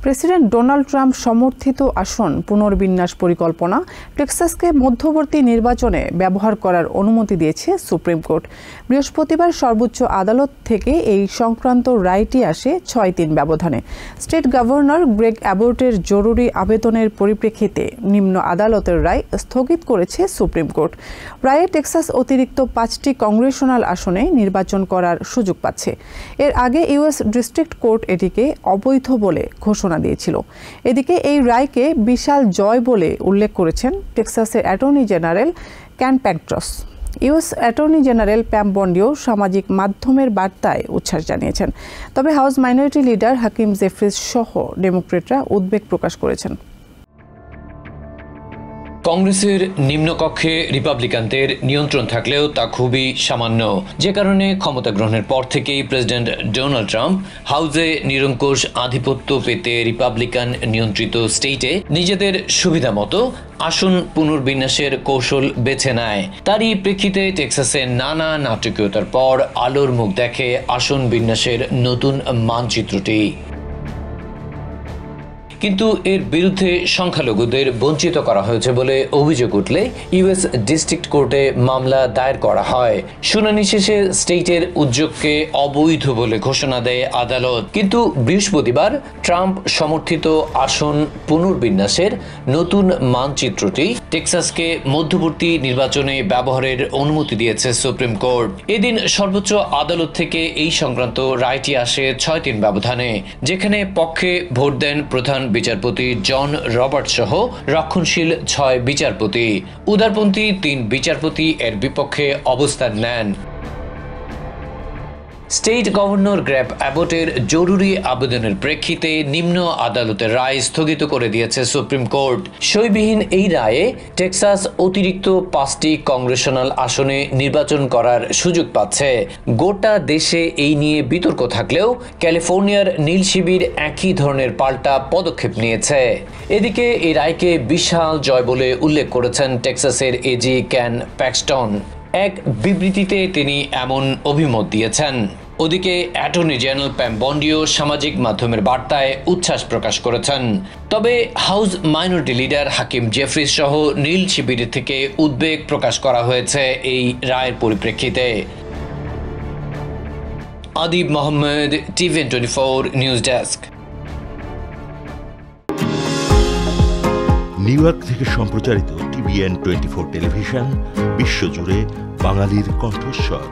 President Donald Trump সমর্থিত আসন পুনর্বিন্যাস পরিকল্পনা টেক্সাসকে মধ্যবর্তী নির্বাচনে ব্যবহার করার অনুমতি দিয়েছে সুপ্রিম কোর্ট। বৃহস্পতিবার সর্বোচ্চ আদালত থেকে এই সংক্রান্ত রায়টি আসে ৬-৩ ব্যবধানে। স্টেট গভর্নর গ্রেগ অ্যাবটের জরুরি আবেদনের পরিপ্রেক্ষিতে নিম্ন আদালতের রায় স্থগিত করেছে সুপ্রিম কোর্ট। রায়ে টেক্সাস অতিরিক্ত ৫টি কংগ্রেশনাল আসনে নির্বাচন করার সুযোগ পাচ্ছে। এর আগে ইউএস ডিস্ট্রিক্ট কোর্ট এটিকে অবৈধ বলে ঘোষণা দিয়েছিল। এদিকে এই রায়কে বিশাল জয় বলে উল্লেখ করেছেন টেক্সাসের অ্যাটর্নি জেনারেল কেন প্যাট্রস। ইউএস অ্যাটর্নি জেনারেল প্যাম বন্ডিও সামাজিক মাধ্যমের বার্তায় উচ্ছ্বাস জানিয়েছেন। তবে হাউস মাইনরিটি লিডার হাকিম জেফ্রিস সহ ডেমোক্রেটরা উদ্বেগ প্রকাশ করেছেন। কংগ্রেসের নিম্নকক্ষে রিপাবলিকানদের নিয়ন্ত্রণ থাকলেও তা খুবই সামান্য, যে কারণে ক্ষমতা গ্রহণের পর থেকেই প্রেসিডেন্ট ডোনাল্ড ট্রাম্প হাউসে নিরঙ্কুশ আধিপত্য পেতে রিপাবলিকান নিয়ন্ত্রিত স্টেটে নিজেদের সুবিধা মতো আসন পুনর্বিন্যাসের কৌশল বেছে নেয়। তারই প্রেক্ষিতে টেক্সাসে নানা নাটকীয়তার পর আলোর মুখ দেখে আসন বিন্যাসের নতুন মানচিত্রটি। কিন্তু এর বিরুদ্ধে সংখ্যালঘুদের বঞ্চিত করা হয়েছে বলে অভিযোগ উঠলে ইউএস ডিস্ট্রিক্ট কোর্টে মামলা দায়ের করা হয়। শুনানি শেষে স্টেটের উদ্যোগকে অবৈধ বলে ঘোষণা দেয় আদালত। কিন্তু বৃহস্পতিবার ট্রাম্প সমর্থিত আসন পুনর্বিন্যাসের নতুন মানচিত্রটি টেক্সাসকে মধ্যবর্তী নির্বাচনে ব্যবহারের অনুমতি দিয়েছে সুপ্রিম কোর্ট। এদিন সর্বোচ্চ আদালত থেকে এই সংক্রান্ত রায়টি আসে ৬-৩ ব্যবধানে, যেখানে পক্ষে ভোট দেন প্রধান বিচারপতি জন রবার্টস সহ রক্ষণশীল ৬ বিচারপতি। উদারপন্থী ৩ বিচারপতি এর বিপক্ষে অবস্থান নেন। স্টেট গভর্নর গ্রেগ অ্যাবটের জরুরি আবেদনের প্রেক্ষিতে নিম্ন আদালতের রায় স্থগিত করে দিয়েছে সুপ্রিম কোর্ট। সইবিহীন এই রায়ে টেক্সাস অতিরিক্ত ৫টি কংগ্রেশনাল আসনে নির্বাচন করার সুযোগ পাচ্ছে। গোটা দেশে এই নিয়ে বিতর্ক থাকলেও ক্যালিফোর্নিয়ার নীল শিবির একই ধরনের পাল্টা পদক্ষেপ নিয়েছে। এদিকে এই রায়কে বিশাল জয় বলে উল্লেখ করেছেন টেক্সাসের এজি কেন প্যাক্সটন। এক বিবৃতিতে তিনি এমন অভিমত দিয়েছেন। ওদিকে অ্যাটর্নি জেনারেল প্যাম বন্ডিও সামাজিক মাধ্যমের বার্তায় উচ্ছ্বাস প্রকাশ করেছেন। তবে হাউস মাইনরিটি লিডার হাকিম জেফ্রিস সহ নীল শিবির থেকে উদ্বেগ প্রকাশ করা হয়েছে এই রায়ের পরিপ্রেক্ষিতে। Adib Mohammad, TVN24 news desk. New York থেকে সম্প্রচারিত TVN24 টেলিভিশন বিশ্বজুড়ে বাঙালির কণ্ঠস্বর।